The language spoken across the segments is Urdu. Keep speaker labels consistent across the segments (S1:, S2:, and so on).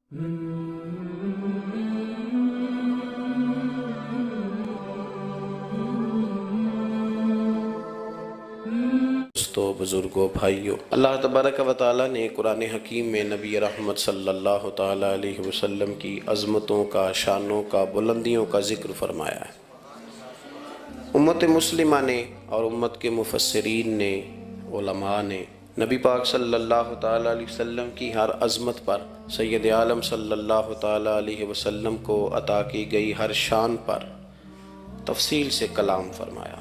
S1: دوستو، بزرگوں، بھائیوں، اللہ تبارک و تعالیٰ نے قرآن حکیم میں نبی رحمت صلی اللہ تعالیٰ علیہ وسلم کی عظمتوں کا، شانوں کا، بلندیوں کا ذکر فرمایا ہے۔ امت مسلمہ نے اور امت کے مفسرین نے، علماء نے نبی پاک صلی اللہ تعالیٰ علیہ وسلم کی ہر عظمت پر، سید عالم صلی اللہ تعالیٰ علیہ وسلم کو عطا کی گئی ہر شان پر تفصیل سے کلام فرمایا۔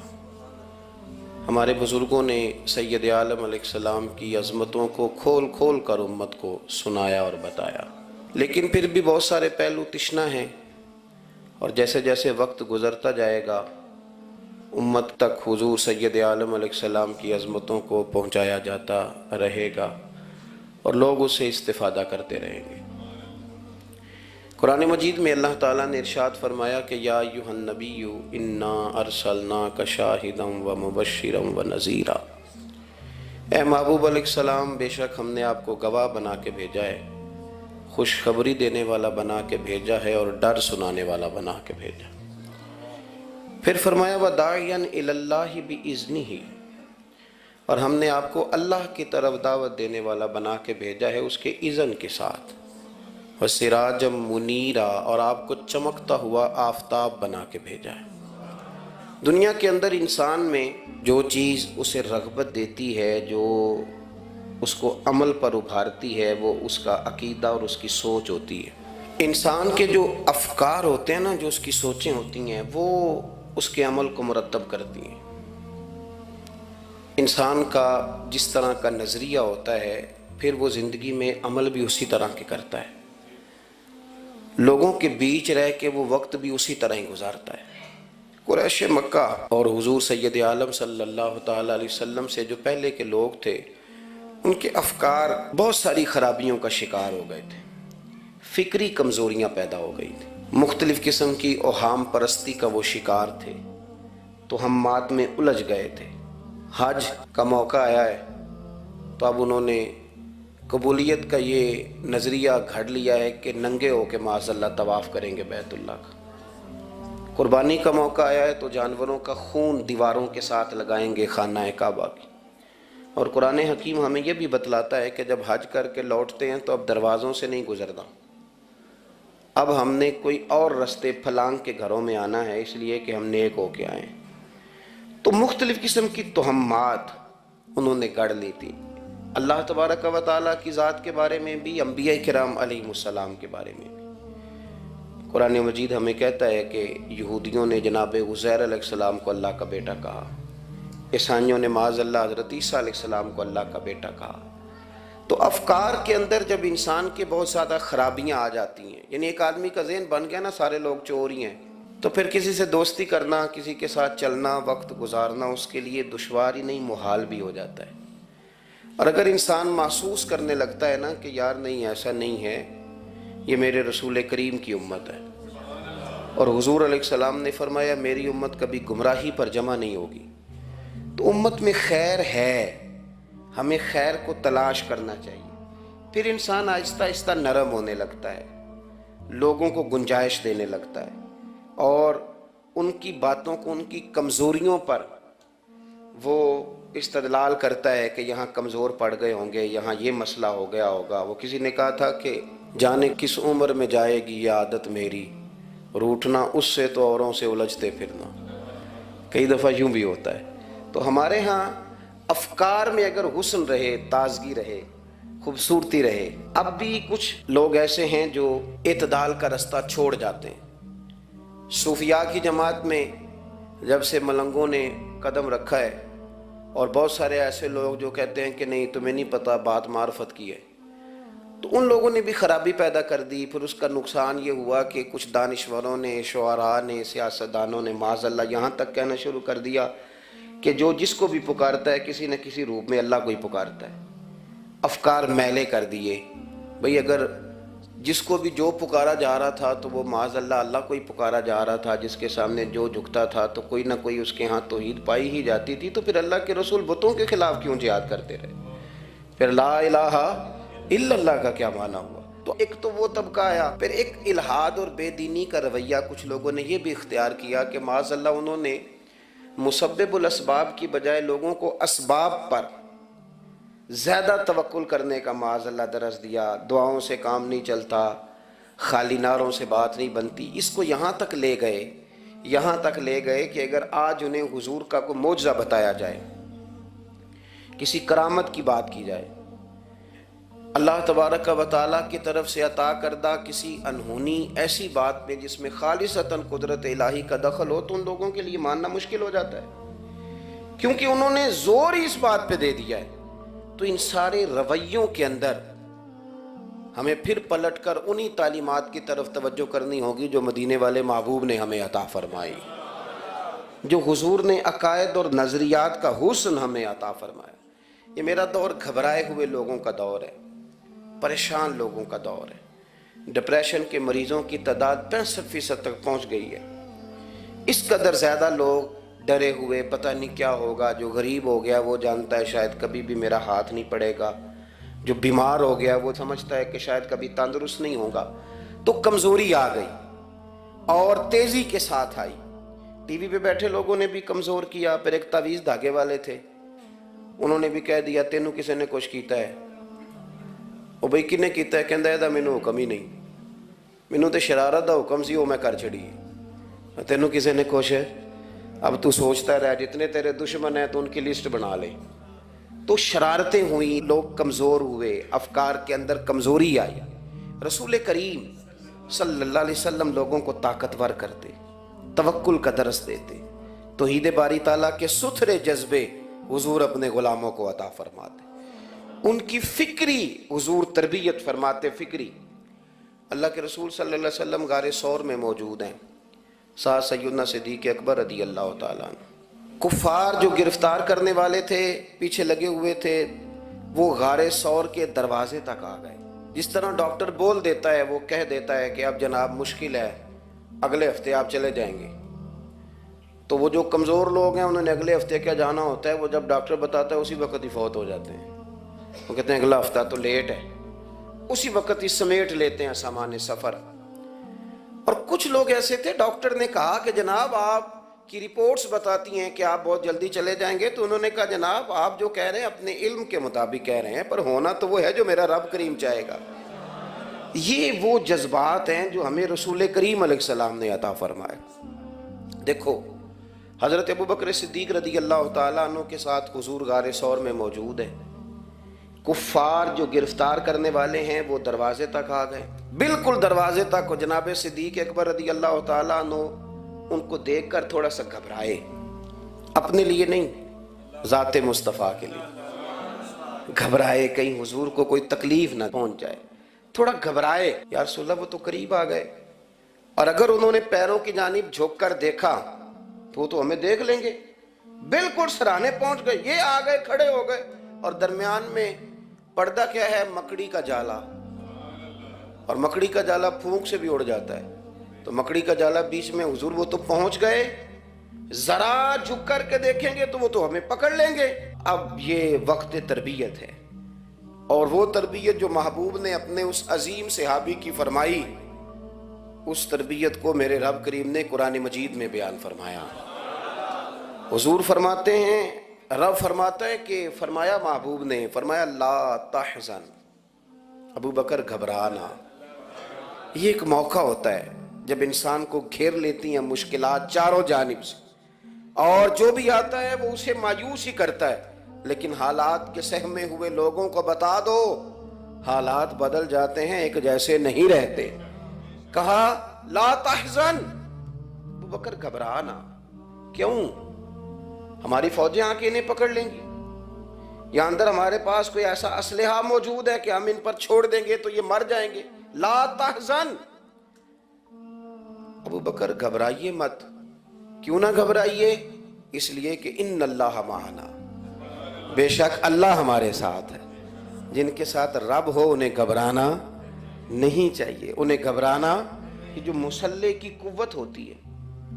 S1: ہمارے بزرگوں نے سید عالم علیہ السلام کی عظمتوں کو کھول کھول کر امت کو سنایا اور بتایا، لیکن پھر بھی بہت سارے پہلو تشنہ ہیں، اور جیسے جیسے وقت گزرتا جائے گا امت تک حضور سید عالم علیہ السلام کی عظمتوں کو پہنچایا جاتا رہے گا اور لوگ اسے استفادہ کرتے رہیں گے۔ قرآن مجید میں اللہ تعالیٰ نے ارشاد فرمایا کہ یا ایھا النبی انا ارسلناک شاہدا ومبشرا ونذیرا، اے محبوب علیہ السلام، بے شک ہم نے آپ کو گواہ بنا کے بھیجا ہے، خوشخبری دینے والا بنا کے بھیجا ہے اور ڈر سنانے والا بنا کے بھیجا۔ پھر فرمایا وَدَاعِيًا إِلَى اللَّهِ بِإِذْنِهِ، اور ہم نے آپ کو اللہ کی طرف دعوت دینے والا بنا کے بھیجا ہے اس کے اذن کے ساتھ، وَسِرَاجًا مُنِيرًا، اور آپ کو چمکتا ہوا آفتاب بنا کے بھیجا ہے۔ دنیا کے اندر انسان میں جو چیز اسے رغبت دیتی ہے، جو اس کو عمل پر ابھارتی ہے، وہ اس کا عقیدہ اور اس کی سوچ ہوتی ہے۔ انسان کے جو افکار ہوتے ہیں نا، جو اس کی سوچیں ہوتی ہیں، وہ اس کے عمل کو مرتب کرتی ہیں۔ انسان کا جس طرح کا نظریہ ہوتا ہے، پھر وہ زندگی میں عمل بھی اسی طرح کے کرتا ہے، لوگوں کے بیچ رہ کے وہ وقت بھی اسی طرح ہی گزارتا ہے۔ قریش مکہ اور حضور سید عالم صلی اللہ تعالیٰ علیہ وسلم سے جو پہلے کے لوگ تھے، ان کے افکار بہت ساری خرابیوں کا شکار ہو گئے تھے، فکری کمزوریاں پیدا ہو گئی تھیں، مختلف قسم کی اوہام پرستی کا وہ شکار تھے، توہمات میں الجھ گئے تھے۔ حج کا موقع آیا ہے تو اب انہوں نے قبولیت کا یہ نظریہ گھڑ لیا ہے کہ ننگے ہو کے معاذ اللہ طواف کریں گے بیت اللہ کا۔ قربانی کا موقع آیا ہے تو جانوروں کا خون دیواروں کے ساتھ لگائیں گے خانہ کعبہ کی۔ اور قرآن حکیم ہمیں یہ بھی بتلاتا ہے کہ جب حج کر کے لوٹتے ہیں تو اب دروازوں سے نہیں گزرنا، اب ہم نے کوئی اور رستے پھلانگ کے گھروں میں آنا ہے، اس لیے کہ ہم نیک ہو کے آئیں۔ تو مختلف قسم کی توہمات انہوں نے گڑھ لی تھی، اللہ تبارک و تعالیٰ کی ذات کے بارے میں بھی، انبیاء کرام علیہ السلام کے بارے میں بھی۔ قرآن مجید ہمیں کہتا ہے کہ یہودیوں نے جناب عزیر علیہ السلام کو اللہ کا بیٹا کہا، عیسائیوں نے معاذ اللہ حضرت عیسیٰ علیہ السلام کو اللہ کا بیٹا کہا۔ تو افکار کے اندر جب انسان کے بہت زیادہ خرابیاں آ جاتی ہیں، یعنی ایک آدمی کا ذہن بن گیا نا سارے لوگ چور ہی ہیں، تو پھر کسی سے دوستی کرنا، کسی کے ساتھ چلنا، وقت گزارنا اس کے لیے دشوار ہی نہیں، محال بھی ہو جاتا ہے۔ اور اگر انسان محسوس کرنے لگتا ہے نا کہ یار نہیں، ایسا نہیں ہے، یہ میرے رسول کریم کی امت ہے، اور حضور علیہ السلام نے فرمایا میری امت کبھی گمراہی پر جمع نہیں ہوگی، تو امت میں خیر ہے، ہمیں خیر کو تلاش کرنا چاہیے۔ پھر انسان آہستہ آہستہ نرم ہونے لگتا ہے، لوگوں کو گنجائش دینے لگتا ہے، اور ان کی باتوں کو، ان کی کمزوریوں پر وہ استدلال کرتا ہے کہ یہاں کمزور پڑ گئے ہوں گے، یہاں یہ مسئلہ ہو گیا ہوگا۔ وہ کسی نے کہا تھا کہ جانے کس عمر میں جائے گی یہ عادت میری، روٹھنا اس سے تو اوروں سے الجھتے پھرنا۔ کئی دفعہ یوں بھی ہوتا ہے۔ تو ہمارے ہاں افکار میں اگر حسن رہے، تازگی رہے، خوبصورتی رہے، اب بھی کچھ لوگ ایسے ہیں جو اعتدال کا رستہ چھوڑ جاتے ہیں۔ صوفیاء کی جماعت میں جب سے ملنگوں نے قدم رکھا ہے، اور بہت سارے ایسے لوگ جو کہتے ہیں کہ نہیں تمہیں نہیں پتہ، بات معرفت کی ہے، تو ان لوگوں نے بھی خرابی پیدا کر دی۔ پھر اس کا نقصان یہ ہوا کہ کچھ دانشوروں نے، شعراء نے، سیاستدانوں نے معاذ اللہ یہاں تک کہنا شروع کر دیا کہ جو جس کو بھی پکارتا ہے کسی نہ کسی روپ میں اللہ کو ہی پکارتا ہے۔ افکار میلے کر دیے، بھئی اگر جس کو بھی جو پکارا جا رہا تھا تو وہ معاذ اللہ اللہ کو ہی پکارا جا رہا تھا، جس کے سامنے جو جھکتا تھا تو کوئی نہ کوئی اس کے ہاں توحید پائی ہی جاتی تھی، تو پھر اللہ کے رسول بتوں کے خلاف کیوں جہاد کرتے رہے؟ پھر لا الہ الا اللہ کا کیا معنی ہوا؟ تو ایک تو وہ طبقہ آیا، پھر ایک الحاد اور بے دینی کا رویہ کچھ لوگوں نے یہ بھی اختیار کیا کہ معاذ اللہ انہوں نے مسبب الاسباب کی بجائے لوگوں کو اسباب پر زیادہ توکل کرنے کا معاذ اللہ درس دیا۔ دعاؤں سے کام نہیں چلتا، خالی نعروں سے بات نہیں بنتی۔ اس کو یہاں تک لے گئے کہ اگر آج انہیں حضور کا کوئی معجزہ بتایا جائے، کسی کرامت کی بات کی جائے، اللہ تبارک و تعالیٰ کی طرف سے عطا کردہ کسی انہونی ایسی بات میں جس میں خالصتاً قدرت الہی کا دخل ہو، تو ان لوگوں کے لیے ماننا مشکل ہو جاتا ہے، کیونکہ انہوں نے زور ہی اس بات پہ دے دیا ہے۔ تو ان سارے رویوں کے اندر ہمیں پھر پلٹ کر انہی تعلیمات کی طرف توجہ کرنی ہوگی جو مدینے والے محبوب نے ہمیں عطا فرمائی، جو حضور نے عقائد اور نظریات کا حسن ہمیں عطا فرمایا۔ یہ میرا دور گھبرائے ہوئے لوگوں کا دور ہے، پریشان لوگوں کا دور ہے۔ ڈپریشن کے مریضوں کی تعداد 65% تک پہنچ گئی ہے۔ اس قدر زیادہ لوگ ڈرے ہوئے، پتہ نہیں کیا ہوگا۔ جو غریب ہو گیا وہ جانتا ہے شاید کبھی بھی میرا ہاتھ نہیں پڑے گا، جو بیمار ہو گیا وہ سمجھتا ہے کہ شاید کبھی تندرست نہیں ہوگا۔ تو کمزوری آ گئی اور تیزی کے ساتھ آئی۔ ٹی وی پہ بیٹھے لوگوں نے بھی کمزور کیا۔ پھر ایک تعویذ دھاگے والے تھے، انہوں نے بھی کہہ دیا تینوں کسی نے کچھ کیتا ہے۔ وہ بھئی کنے کیتا ہے؟ کہندا ہے مینوں حکم ہی نہیں، مینوں تے شرارت دا حکم سی، وہ میں کر چھڑی، تینوں کسی نے کچھ ہے۔ اب تو سوچتا رہ، جتنے تیرے دشمن ہیں تو ان کی لسٹ بنا لے۔ تو شرارتیں ہوئیں، لوگ کمزور ہوئے، افکار کے اندر کمزوری آئی۔ رسول کریم صلی اللہ علیہ وسلم لوگوں کو طاقتور کرتے، توکل کا درس دیتے، توحید باری تعالیٰ کے ستھرے جذبے حضور اپنے غلاموں کو عطا فرماتے، ان کی فکری حضور تربیت فرماتے، فکری۔ اللہ کے رسول صلی اللہ علیہ وسلم غار ثور میں موجود ہیں، ساتھ سیدنا صدیق اکبر رضی اللہ تعالیٰ عنہ۔ کفار جو گرفتار کرنے والے تھے، پیچھے لگے ہوئے تھے، وہ غار ثور کے دروازے تک آ گئے۔ جس طرح ڈاکٹر بول دیتا ہے، وہ کہہ دیتا ہے کہ اب جناب مشکل ہے، اگلے ہفتے آپ چلے جائیں گے، تو وہ جو کمزور لوگ ہیں انہوں نے اگلے ہفتے کیا جانا ہوتا ہے، وہ جب ڈاکٹر بتاتا ہے اسی وقت ہی فوت ہو جاتے ہیں۔ وہ کہتے ہیں اگلا ہفتہ تو لیٹ ہے، اسی وقت ہی سمیٹ لیتے ہیں سامان سفر۔ اور کچھ لوگ ایسے تھے، ڈاکٹر نے کہا کہ جناب آپ کی رپورٹس بتاتی ہیں کہ آپ بہت جلدی چلے جائیں گے، تو انہوں نے کہا جناب آپ جو کہہ رہے ہیں اپنے علم کے مطابق کہہ رہے ہیں، پر ہونا تو وہ ہے جو میرا رب کریم چاہے گا۔ یہ وہ جذبات ہیں جو ہمیں رسول کریم علیہ السلام نے عطا فرمائے۔ دیکھو حضرت ابوبکر صدیق رضی اللہ تعالیٰ عنہ کے ساتھ حضور غار ثور میں موجود ہے۔ کفار جو گرفتار کرنے والے ہیں وہ دروازے تک آ گئے، بالکل دروازے تک۔ جناب صدیق اکبر رضی اللہ تعالیٰ عنہ ان کو دیکھ کر تھوڑا سا گھبرائے، اپنے لیے نہیں، ذات مصطفیٰ کے لیے گھبرائے، کہیں حضور کو کوئی تکلیف نہ پہنچ جائے، تھوڑا گھبرائے۔ یا رسول اللہ وہ تو قریب آ گئے، اور اگر انہوں نے پیروں کی جانب جھک کر دیکھا تو وہ تو ہمیں دیکھ لیں گے۔ بالکل سرانے پہنچ گئے، یہ آ گئے، کھڑے ہو گئے، اور درمیان میں پردہ کیا ہے؟ مکڑی کا جالا، اور مکڑی کا جالا پھونک سے بھی اڑ جاتا ہے، تو مکڑی کا جالا بیچ میں۔ حضور وہ تو پہنچ گئے، ذرا جھک کر کے دیکھیں گے تو وہ تو ہمیں پکڑ لیں گے۔ اب یہ وقت تربیت ہے، اور وہ تربیت جو محبوب نے اپنے اس عظیم صحابی کی فرمائی، اس تربیت کو میرے رب کریم نے قرآن مجید میں بیان فرمایا۔ حضور فرماتے ہیں، رب فرماتا ہے کہ فرمایا محبوب نے، فرمایا لا تحزن، ابو بکر گھبرانا۔ یہ ایک موقع ہوتا ہے جب انسان کو گھیر لیتی ہیں مشکلات چاروں جانب سے، اور جو بھی آتا ہے وہ اسے مایوس ہی کرتا ہے، لیکن حالات کے سہمے ہوئے لوگوں کو بتا دو حالات بدل جاتے ہیں، ایک جیسے نہیں رہتے۔ کہا لا تحزن، ابو بکر گھبرانا، کیوں؟ ہماری فوجیں آ کے انہیں پکڑ لیں گی، یا اندر ہمارے پاس کوئی ایسا اسلحہ موجود ہے کہ ہم ان پر چھوڑ دیں گے تو یہ مر جائیں گے۔ لا تحزن، ابو بکر گھبرائیے مت۔ کیوں نہ گھبرائیے؟ اس لیے کہ ان اللہ معنا، بے شک اللہ ہمارے ساتھ ہے۔ جن کے ساتھ رب ہو انہیں گھبرانا نہیں چاہیے۔ انہیں گھبرانا، یہ جو مسلح کی قوت ہوتی ہے،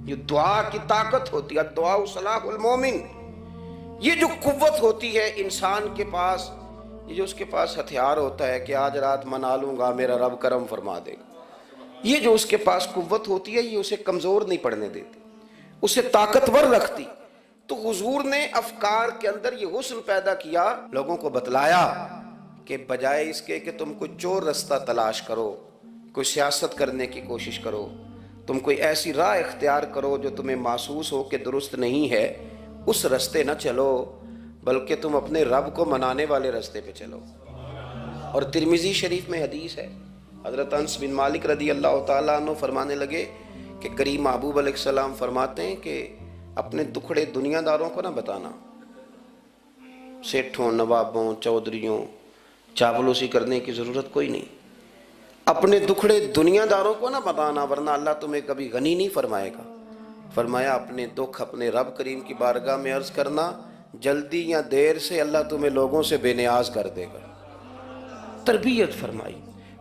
S1: یہ دعا کی طاقت ہوتی ہے، دعا سلاح المومن، یہ جو قوت ہوتی ہے انسان کے پاس، یہ جو اس کے پاس ہتھیار ہوتا ہے کہ آج رات منا لوں گا میرا رب کرم فرما دے گا، یہ جو اس کے پاس قوت ہوتی ہے یہ اسے کمزور نہیں پڑنے دیتی، اسے طاقتور رکھتی۔ تو حضور نے افکار کے اندر یہ حسن پیدا کیا، لوگوں کو بتلایا کہ بجائے اس کے کہ تم کوئی چور رستہ تلاش کرو، کوئی سیاست کرنے کی کوشش کرو، تم کوئی ایسی راہ اختیار کرو جو تمہیں محسوس ہو کہ درست نہیں ہے، اس رستے نہ چلو، بلکہ تم اپنے رب کو منانے والے رستے پہ چلو۔ اور ترمذی شریف میں حدیث ہے، حضرت انس بن مالک رضی اللہ تعالیٰ عنہ فرمانے لگے کہ کریم محبوب علیہ السلام فرماتے ہیں کہ اپنے دکھڑے دنیا داروں کو نہ بتانا، سیٹھوں، نوابوں، چودھریوں، چاپلوسی کرنے کی ضرورت کوئی نہیں، اپنے دکھڑے دنیا داروں کو نہ بتانا ورنہ اللہ تمہیں کبھی غنی نہیں فرمائے گا۔ فرمایا اپنے دکھ اپنے رب کریم کی بارگاہ میں عرض کرنا، جلدی یا دیر سے اللہ تمہیں لوگوں سے بے نیاز کر دے گا۔ تربیت فرمائی۔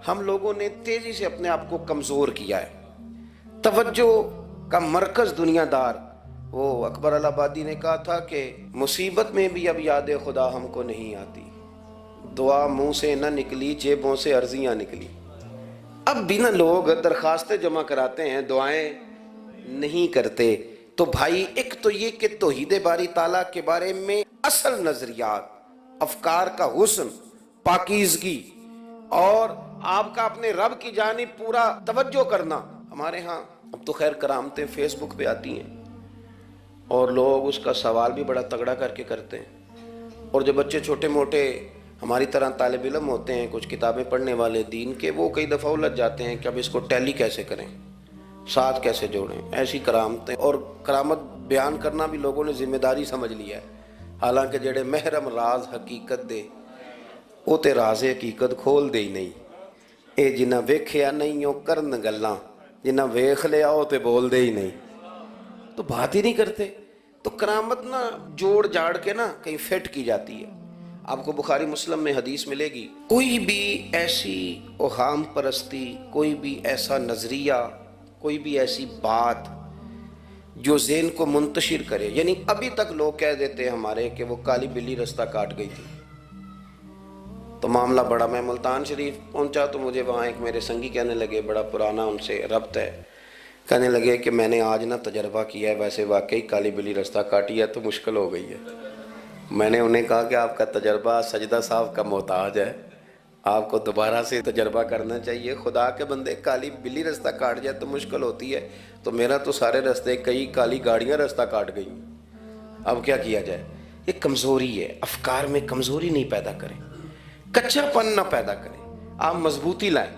S1: ہم لوگوں نے تیزی سے اپنے آپ کو کمزور کیا ہے، توجہ کا مرکز دنیا دار۔ وہ اکبر الہآبادی نے کہا تھا کہ مصیبت میں بھی اب یاد خدا ہم کو نہیں آتی، دعا منہ سے نہ نکلی جیبوں سے عرضیاں نکلی۔ اب بھی نہ لوگ درخواستیں جمع کراتے ہیں، دعائیں نہیں کرتے۔ تو بھائی ایک تو یہ کہ توحید باری تعالیٰ کے بارے میں اصل نظریات، افکار کا حسن، پاکیزگی اور آپ کا اپنے رب کی جانب پورا توجہ کرنا۔ ہمارے ہاں اب تو خیر کرامتیں فیس بک پہ آتی ہیں اور لوگ اس کا سوال بھی بڑا تگڑا کر کے کرتے ہیں، اور جو بچے چھوٹے موٹے ہماری طرح طالب علم ہوتے ہیں، کچھ کتابیں پڑھنے والے دین کے، وہ کئی دفعہ الجھ جاتے ہیں کہ اب اس کو ٹیلی کیسے کریں، ساتھ کیسے جوڑیں۔ ایسی کرامتیں اور کرامت بیان کرنا بھی لوگوں نے ذمہ داری سمجھ لیا ہے، حالانکہ جڑے محرم راز حقیقت دے وہ تے راز حقیقت کھول دے ہی نہیں۔ اے جنہ ویکھیا نہیں او کرن گلاں، جنہ ویکھ لیا او تے بول دے ہی نہیں، تو بات ہی نہیں کرتے۔ تو کرامت نا جوڑ جاڑ کے نا کہیں فٹ کی جاتی ہے۔ آپ کو بخاری مسلم میں حدیث ملے گی، کوئی بھی ایسی اوہام پرستی، کوئی بھی ایسا نظریہ، کوئی بھی ایسی بات جو ذہن کو منتشر کرے، یعنی ابھی تک لوگ کہہ دیتے ہیں ہمارے کہ وہ کالی بلی رستہ کاٹ گئی تھی، تو معاملہ بڑا، میں ملتان شریف پہنچا تو مجھے وہاں ایک میرے سنگی کہنے لگے، بڑا پرانا ان سے ربط ہے، کہنے لگے کہ میں نے آج نہ تجربہ کیا ہے، ویسے واقعی کالی بلی رستہ کاٹی ہے تو مشکل ہو گئی ہے۔ میں نے انہیں کہا کہ آپ کا تجربہ سجدہ صاحب کا محتاج ہے، آپ کو دوبارہ سے تجربہ کرنا چاہیے۔ خدا کے بندے کالی بلی رستہ کاٹ جائے تو مشکل ہوتی ہے، تو میرا تو سارے رستے، کئی کالی گاڑیاں رستہ کاٹ گئی، اب کیا کیا جائے؟ یہ کمزوری ہے، افکار میں کمزوری نہیں پیدا کریں، کچا پن نہ پیدا کریں، آپ مضبوطی لائیں۔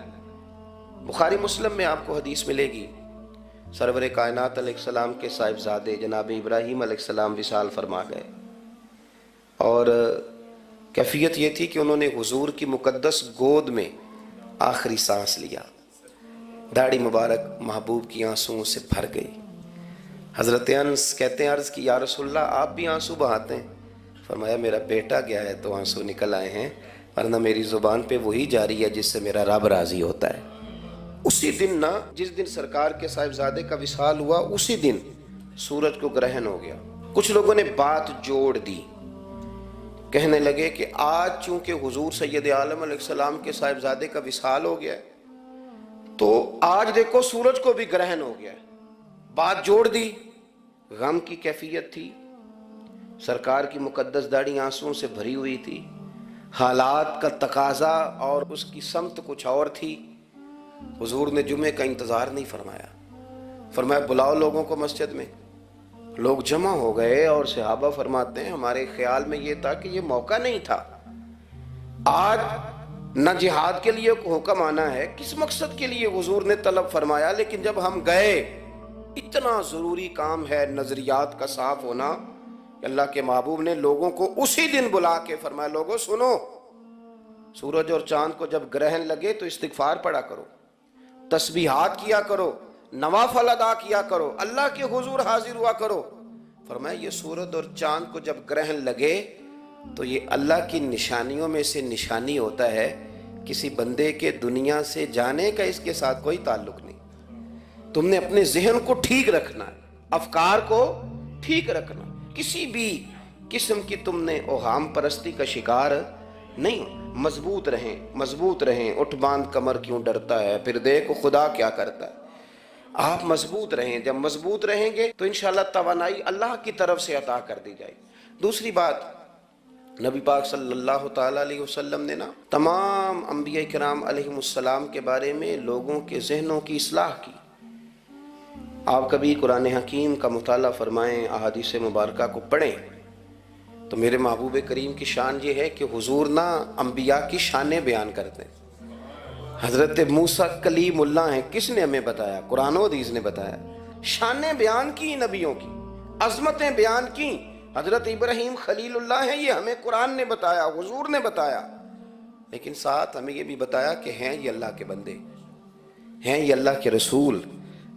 S1: بخاری مسلم میں آپ کو حدیث ملے گی، سرور کائنات علیہ السلام کے صاحبزادے جناب ابراہیم علیہ السلام وصال فرما گئے، اور کیفیت یہ تھی کہ انہوں نے حضور کی مقدس گود میں آخری سانس لیا، داڑھی مبارک محبوب کی آنسوؤں سے بھر گئی۔ حضرت انس کہتے ہیں عرض کی یا رسول اللہ آپ بھی آنسو بہاتے ہیں؟ فرمایا میرا بیٹا گیا ہے تو آنسو نکل آئے ہیں، ورنہ میری زبان پہ وہی جاری ہے جس سے میرا رب راضی ہوتا ہے۔ اسی دن نا، جس دن سرکار کے صاحبزادے کا وصال ہوا، اسی دن سورج کو گرہن ہو گیا۔ کچھ لوگوں نے بات جوڑ دی، کہنے لگے کہ آج چونکہ حضور سید عالم علیہ السلام کے صاحبزادے کا وصال ہو گیا ہے تو آج دیکھو سورج کو بھی گرہن ہو گیا ہے۔ بات جوڑ دی، غم کی کیفیت تھی، سرکار کی مقدس داڑھی آنسوؤں سے بھری ہوئی تھی، حالات کا تقاضا اور اس کی سمت کچھ اور تھی۔ حضور نے جمعے کا انتظار نہیں فرمایا، فرمایا بلاؤ لوگوں کو مسجد میں۔ لوگ جمع ہو گئے اور صحابہ فرماتے ہیں ہمارے خیال میں یہ تھا کہ یہ موقع نہیں تھا، آج نہ جہاد کے لیے حکم آنا ہے، کس مقصد کے لیے حضور نے طلب فرمایا، لیکن جب ہم گئے اتنا ضروری کام ہے نظریات کا صاف ہونا کہ اللہ کے محبوب نے لوگوں کو اسی دن بلا کے فرمایا لوگوں سنو، سورج اور چاند کو جب گرہن لگے تو استغفار پڑھا کرو، تسبیحات کیا کرو، نوافل ادا کیا کرو، اللہ کے حضور حاضر ہوا کرو۔ فرمایا یہ سورج اور چاند کو جب گرہن لگے تو یہ اللہ کی نشانیوں میں سے نشانی ہوتا ہے، کسی بندے کے دنیا سے جانے کا اس کے ساتھ کوئی تعلق نہیں۔ تم نے اپنے ذہن کو ٹھیک رکھنا ہے، افکار کو ٹھیک رکھنا، کسی بھی قسم کی تم نے اوہام پرستی کا شکار نہیں، مضبوط رہیں، مضبوط رہیں، اٹھ باندھ کمر کیوں ڈرتا ہے، پھر دیکھو خدا کیا کرتا ہے۔ آپ مضبوط رہیں، جب مضبوط رہیں گے تو انشاءاللہ توانائی اللہ کی طرف سے عطا کر دی جائے گی۔ دوسری بات، نبی پاک صلی اللہ تعالیٰ علیہ وسلم نے تمام انبیاء کرام علیہم السلام کے بارے میں لوگوں کے ذہنوں کی اصلاح کی۔ آپ کبھی قرآن حکیم کا مطالعہ فرمائیں، احادیث مبارکہ کو پڑھیں تو میرے محبوب کریم کی شان یہ ہے کہ حضور انبیاء کی شانیں بیان کرتے ہیں۔ حضرت موسیٰ کلیم اللہ ہیں، کس نے ہمیں بتایا؟ قرآن و حدیث نے بتایا۔ شانیں بیان کی نبیوں کی، عظمتیں بیان کی۔ حضرت ابراہیم خلیل اللہ ہیں، یہ ہمیں قرآن نے بتایا، حضور نے بتایا، لیکن ساتھ ہمیں یہ بھی بتایا کہ ہیں یہ اللہ کے بندے، ہیں یہ اللہ کے رسول۔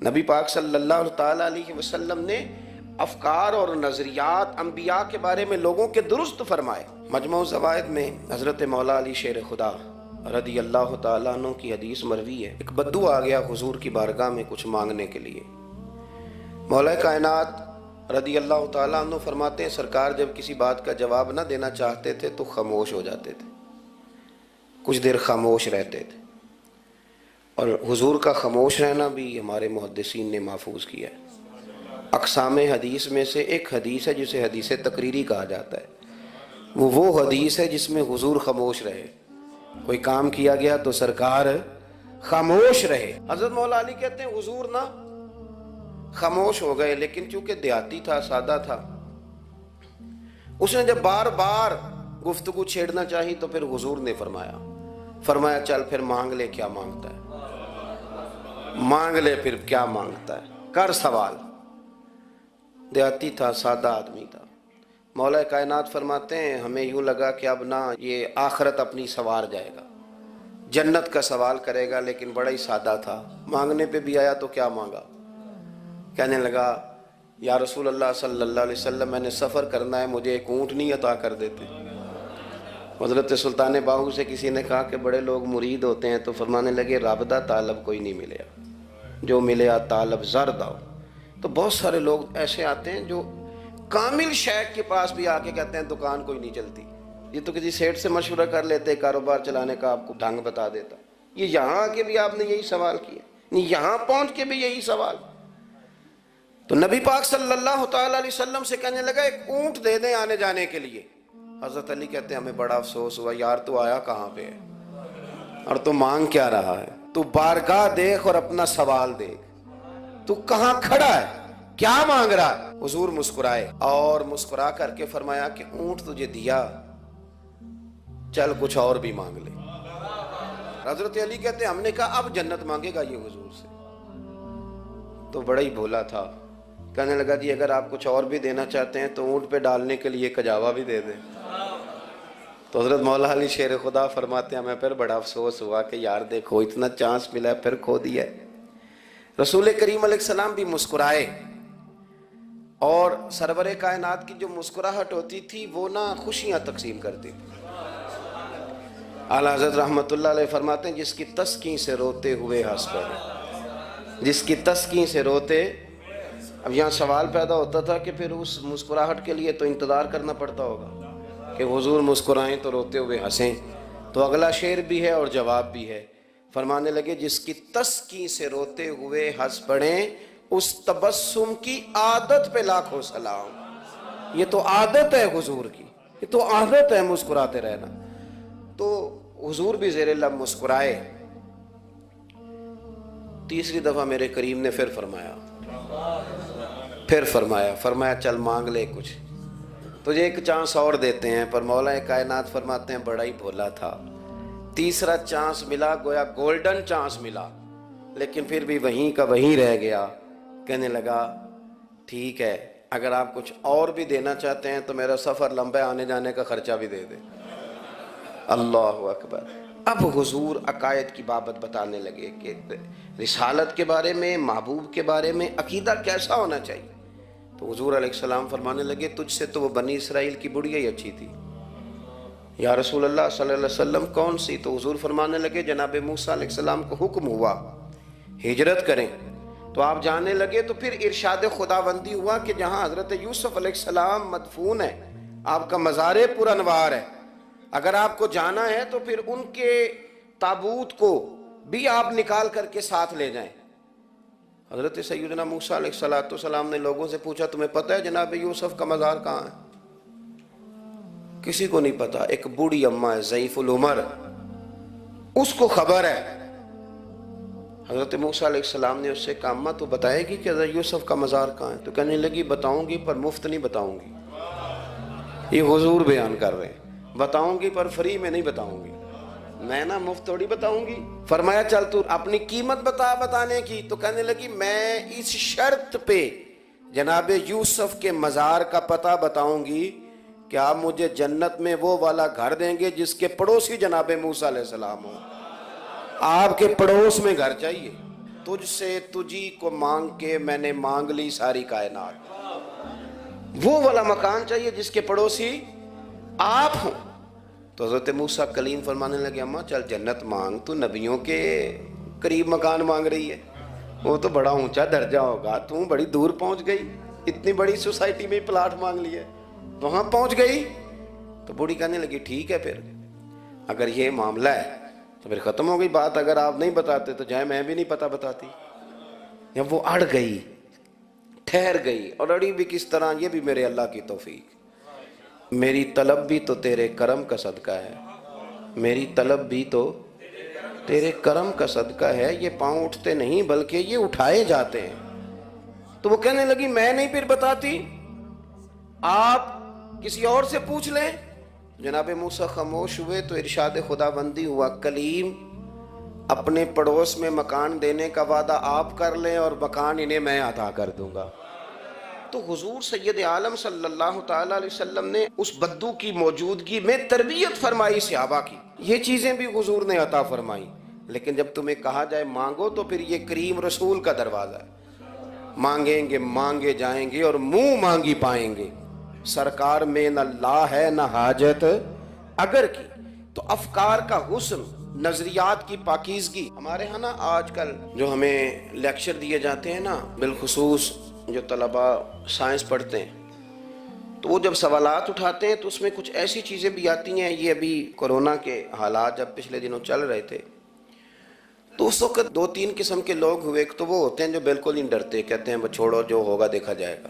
S1: نبی پاک صلی اللہ تعالیٰ علیہ وسلم نے افکار اور نظریات انبیاء کے بارے میں لوگوں کے درست فرمائے۔ مجموع الزوائد میں حضرت مولا علی شیر خدا رضی اللہ تعالیٰ عنہ کی حدیث مروی ہے، ایک بدو آ گیا حضور کی بارگاہ میں کچھ مانگنے کے لیے۔ مولا کائنات رضی اللہ تعالیٰ عنہ فرماتے ہیں سرکار جب کسی بات کا جواب نہ دینا چاہتے تھے تو خاموش ہو جاتے تھے، کچھ دیر خاموش رہتے تھے، اور حضور کا خاموش رہنا بھی ہمارے محدثین نے محفوظ کیا ہے۔ اقسام حدیث میں سے ایک حدیث ہے جسے حدیث تقریری کہا جاتا ہے، وہ حدیث ہے جس میں حضور خاموش رہے، کوئی کام کیا گیا تو سرکار خاموش رہے۔ حضرت مولا علی کہتے ہیں حضور خاموش ہو گئے، لیکن چونکہ دیہاتی تھا، سادہ تھا، اس نے جب بار بار گفتگو چھیڑنا چاہی تو پھر حضور نے فرمایا چل پھر مانگ لے کیا مانگتا ہے، مانگ لے پھر کیا مانگتا ہے، کر سوال۔ دیہاتی تھا، سادہ آدمی تھا۔ مولا کائنات فرماتے ہیں ہمیں یوں لگا کہ اب یہ آخرت اپنی سوار جائے گا، جنت کا سوال کرے گا، لیکن بڑا ہی سادہ تھا۔ مانگنے پہ بھی آیا تو کیا مانگا؟ کہنے لگا یا رسول اللہ صلی اللہ علیہ وسلم میں نے سفر کرنا ہے، مجھے ایک اونٹنی عطا کر دیتے۔ حضرت سلطان باہو سے کسی نے کہا کہ بڑے لوگ مرید ہوتے ہیں، تو فرمانے لگے رابطہ طالب کوئی نہیں ملیا، جو ملیا طالب زرد آؤ۔ تو بہت سارے لوگ ایسے آتے ہیں جو کامل شیخ کے پاس بھی آ کے کہتے ہیں دکان کوئی نہیں چلتی، یہ تو کسی سیٹ سے مشورہ کر لیتے، کاروبار چلانے کا آپ کو ڈھنگ بتا دیتا۔ یہ یہاں آ کے بھی آپ نے یہی سوال کیا، یہاں پہنچ کے بھی یہی سوال۔ تو نبی پاک صلی اللہ تعالیٰ علیہ وسلم سے کہنے لگا ایک اونٹ دے دیں آنے جانے کے لیے۔ حضرت علی کہتے ہیں ہمیں بڑا افسوس ہوا، یار تو آیا کہاں پہ ہے اور تو مانگ کیا رہا ہے؟ تو بارگاہ دیکھ اور اپنا سوال دیکھ، تو کہاں کھڑا ہے، کیا مانگ رہا ہے؟ حضور مسکرائے اور مسکرا کر کے فرمایا کہ اونٹ تجھے دیا، چل کچھ اور بھی مانگ لے۔ حضرت علی کہتے ہیں ہم نے کہا اب جنت مانگے گا یہ حضور سے؟ تو بڑا ہی بھولا تھا، کہنے لگا جی اگر آپ کچھ اور بھی دینا چاہتے ہیں تو اونٹ پہ ڈالنے کے لیے کجاوا بھی دے دیں۔ تو حضرت مولا علی شیر خدا فرماتے ہیں ہمیں پھر بڑا افسوس ہوا کہ یار دیکھو اتنا چانس ملا ہے پھر کھو دیا ہے۔ رسول کریم علیہ السلام بھی مسکرائے، اور سرور کائنات کی جو مسکراہٹ ہوتی تھی وہ خوشیاں تقسیم کرتی تھی۔ اعلیٰ حضرت رحمت اللہ علیہ فرماتے ہیں جس کی تسکین سے روتے ہوئے ہنس پڑے، جس کی تسکین سے روتے۔ اب یہاں سوال پیدا ہوتا تھا کہ پھر اس مسکراہٹ کے لیے تو انتظار کرنا پڑتا ہوگا کہ حضور مسکرائیں تو روتے ہوئے ہنسیں۔ تو اگلا شعر بھی ہے اور جواب بھی ہے، فرمانے لگے جس کی تسکین سے روتے ہوئے ہنس پڑیں اس تبسم کی عادت پہ لاکھوں سلام۔ یہ تو عادت ہے حضور کی، یہ تو عادت ہے مسکراتے رہنا۔ تو حضور بھی زیر لب مسکرائے۔ تیسری دفعہ میرے کریم نے پھر فرمایا چل مانگ لے کچھ، تجھے ایک چانس اور دیتے ہیں۔ پر مولا کائنات فرماتے ہیں بڑا ہی بھولا تھا، تیسرا چانس ملا، گویا گولڈن چانس ملا، لیکن پھر بھی وہیں کا وہیں رہ گیا۔ کہنے لگا ٹھیک ہے اگر آپ کچھ اور بھی دینا چاہتے ہیں تو میرا سفر لمبا ہے، آنے جانے کا خرچہ بھی دے دیں۔ اللہ اکبر۔ اب حضور عقائد کی بابت بتانے لگے کہ رسالت کے بارے میں، محبوب کے بارے میں عقیدہ کیسا ہونا چاہیے۔ تو حضور علیہ السلام فرمانے لگے تجھ سے تو وہ بنی اسرائیل کی بڑھیا ہی اچھی تھی۔ یا رسول اللہ صلی اللہ علیہ وسلم کون سی؟ تو حضور فرمانے لگے جناب موسیٰ علیہ السلام کو حکم ہوا ہجرت کریں، تو آپ جانے لگے، تو پھر ارشاد خداوندی ہوا کہ جہاں حضرت یوسف علیہ السلام مدفون ہے، آپ کا مزار پر انوار ہے، اگر آپ کو جانا ہے تو پھر ان کے تابوت کو بھی آپ نکال کر کے ساتھ لے جائیں۔ حضرت سیدنا موسیٰ علیہ السلام نے لوگوں سے پوچھا تمہیں پتہ ہے جناب یوسف کا مزار کہاں ہے؟ کسی کو نہیں پتا۔ ایک بوڑھی اماں ہے ضعیف العمر، اس کو خبر ہے۔ حضرت موسیٰ علیہ السلام نے اس سے کہا اماں تو بتائے گی کہ حضرت یوسف کا مزار کہاں ہے؟ تو کہنے لگی بتاؤں گی پر مفت نہیں بتاؤں گی۔ یہ حضور بیان کر رہے ہیں، بتاؤں گی پر فری میں نہیں بتاؤں گی، میں نا مفت تھوڑی بتاؤں گی۔ فرمایا چل تو اپنی قیمت بتا بتانے کی۔ تو کہنے لگی میں اس شرط پہ جناب یوسف کے مزار کا پتہ بتاؤں گی کہ آپ مجھے جنت میں وہ والا گھر دیں گے جس کے پڑوسی جناب موسیٰ علیہ السلام ہوں۔ آپ کے پڑوس میں گھر چاہیے۔ تجھ سے تجھی کو مانگ کے میں نے مانگ لی ساری کائنات، وہ والا مکان چاہیے جس کے پڑوسی آپ ہوں۔ تو حضرت موسیٰ کلیم فرمانے لگے اماں چل جنت مانگ، تو نبیوں کے قریب مکان مانگ رہی ہے، وہ تو بڑا اونچا درجہ ہوگا، تو بڑی دور پہنچ گئی، اتنی بڑی سوسائٹی میں پلاٹ مانگ لیا، وہاں پہنچ گئی۔ تو بوڑھی کہنے لگی ٹھیک ہے پھر اگر یہ معاملہ ہے تو پھر ختم ہو گئی بات، اگر آپ نہیں بتاتے تو جائے میں بھی نہیں پتہ بتاتی۔ جب وہ اڑ گئی، ٹھہر گئی، اور اڑی بھی کس طرح، یہ بھی میرے اللہ کی توفیق، میری طلب بھی تو تیرے کرم کا صدقہ ہے، میری طلب بھی تو تیرے کرم کا صدقہ ہے، یہ پاؤں اٹھتے نہیں بلکہ یہ اٹھائے جاتے ہیں۔ تو وہ کہنے لگی میں نہیں پھر بتاتی، آپ کسی اور سے پوچھ لیں۔ جناب موسیٰ خاموش ہوئے تو ارشاد خداوندی ہوا کلیم اپنے پڑوس میں مکان دینے کا وعدہ آپ کر لیں اور مکان انہیں میں عطا کر دوں گا۔ تو حضور سید عالم صلی اللہ تعالیٰ علیہ وسلم نے اس بدو کی موجودگی میں تربیت فرمائی صحابہ کی، یہ چیزیں بھی حضور نے عطا فرمائی۔ لیکن جب تمہیں کہا جائے مانگو تو پھر یہ کریم رسول کا دروازہ ہے، مانگیں گے مانگے جائیں گے اور منہ مانگی پائیں گے۔ سرکار میں نہ لا ہے نہ حاجت اگر کی۔ تو افکار کا حسن، نظریات کی پاکیزگی، ہمارے ہاں نا آج کل جو ہمیں لیکچر دیے جاتے ہیں نا، بالخصوص جو طلباء سائنس پڑھتے ہیں تو وہ جب سوالات اٹھاتے ہیں تو اس میں کچھ ایسی چیزیں بھی آتی ہیں۔ یہ ابھی کورونا کے حالات جب پچھلے دنوں چل رہے تھے تو اس وقت دو تین قسم کے لوگ ہوئے، ایک تو وہ ہوتے ہیں جو بالکل نہیں ڈرتے، کہتے ہیں بس چھوڑو جو ہوگا دیکھا جائے گا،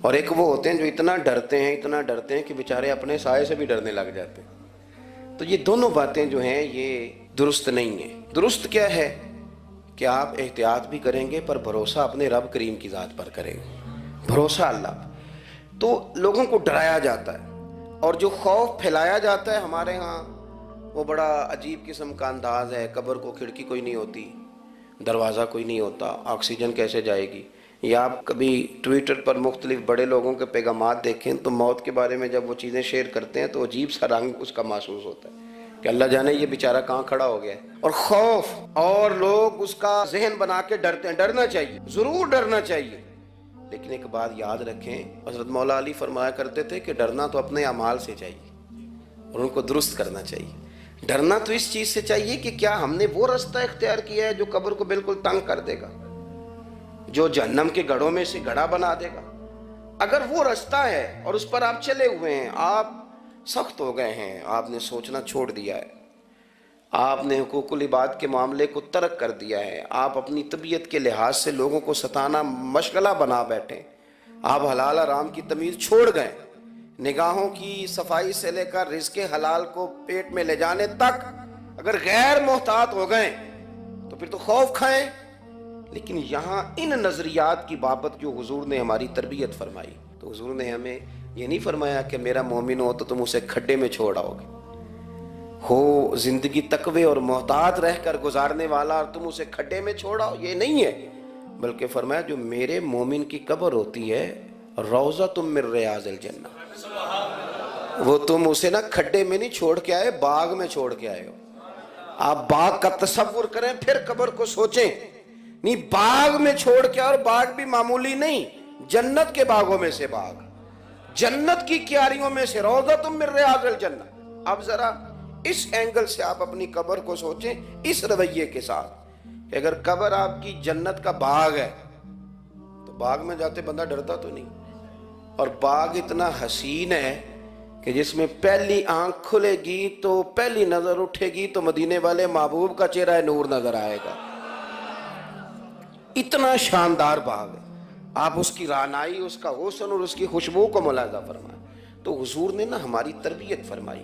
S1: اور ایک وہ ہوتے ہیں جو اتنا ڈرتے ہیں کہ بیچارے اپنے سائے سے بھی ڈرنے لگ جاتے ہیں۔ تو یہ دونوں باتیں جو ہیں یہ درست نہیں ہیں۔ درست کیا ہے کہ آپ احتیاط بھی کریں گے پر بھروسہ اپنے رب کریم کی ذات پر کریں گے، بھروسہ اللہ۔ تو لوگوں کو ڈرایا جاتا ہے اور جو خوف پھیلایا جاتا ہے ہمارے ہاں وہ بڑا عجیب قسم کا انداز ہے، قبر کو کھڑکی کوئی نہیں ہوتی، دروازہ کوئی نہیں ہوتا، آکسیجن کیسے جائے گی۔ یا آپ کبھی ٹویٹر پر مختلف بڑے لوگوں کے پیغامات دیکھیں تو موت کے بارے میں جب وہ چیزیں شیئر کرتے ہیں تو عجیب سا رنگ اس کا محسوس ہوتا ہے کہ اللہ جانے یہ بیچارہ کہاں کھڑا ہو گیا ہے، اور خوف، اور لوگ اس کا ذہن بنا کے ڈرتے ہیں۔ ڈرنا چاہیے، ضرور ڈرنا چاہیے، لیکن ایک بات یاد رکھیں، حضرت مولا علی فرمایا کرتے تھے کہ ڈرنا تو اپنے اعمال سے چاہیے اور ان کو درست کرنا چاہیے۔ ڈرنا تو اس چیز سے چاہیے کہ کیا ہم نے وہ رستہ اختیار کیا ہے جو قبر کو بالکل تنگ کر دے گا، جو جہنم کے گڑھوں میں سے گڑھا بنا دے گا۔ اگر وہ رستہ ہے اور اس پر آپ چلے ہوئے ہیں، آپ سخت ہو گئے ہیں، آپ نے سوچنا چھوڑ دیا ہے، آپ نے حقوق العباد کے معاملے کو ترک کر دیا ہے، آپ اپنی طبیعت کے لحاظ سے لوگوں کو ستانا مشغلہ بنا بیٹھے، آپ حلال حرام کی تمیز چھوڑ گئے، نگاہوں کی صفائی سے لے کر رزق حلال کو پیٹ میں لے جانے تک اگر غیر محتاط ہو گئے تو پھر تو خوف کھائیں۔ لیکن یہاں ان نظریات کی بابت جو حضور نے ہماری تربیت فرمائی، تو حضور نے ہمیں یہ نہیں فرمایا کہ میرا مومن ہو تو تم اسے کھڈے میں چھوڑ آؤ گے، ہو زندگی تقوی اور محتاط رہ کر گزارنے والا اور تم اسے کھڈے میں چھوڑ آؤ، یہ نہیں ہے، بلکہ فرمایا جو میرے مومن کی قبر ہوتی ہے روضۃ من ریاض الجنہ، وہ تم اسے نا کھڈے میں نہیں چھوڑ کے آئے، باغ میں چھوڑ کے آئے ہو۔ آپ باغ کا تصور کریں پھر قبر کو سوچیں، نہیں باغ میں چھوڑ کے، اور باغ بھی معمولی نہیں، جنت کے باغوں میں سے باغ، جنت کی کیاریوں میں سے، روضۃ من ریاض الجنہ۔ اب ذرا اس اینگل سے آپ اپنی قبر کو سوچیں، اس رویے کے ساتھ کہ اگر قبر آپ کی جنت کا باغ ہے تو باغ میں جاتے بندہ ڈرتا تو نہیں، اور باغ اتنا حسین ہے کہ جس میں پہلی آنکھ کھلے گی تو پہلی نظر اٹھے گی تو مدینے والے محبوب کا چہرہ نور نظر آئے گا. اتنا شاندار باغ ہے. آپ اس کی رعنائی، اس کا حسن اور اس کی خوشبو کو ملاحظہ فرمائیں. تو حضور نے نا ہماری تربیت فرمائی.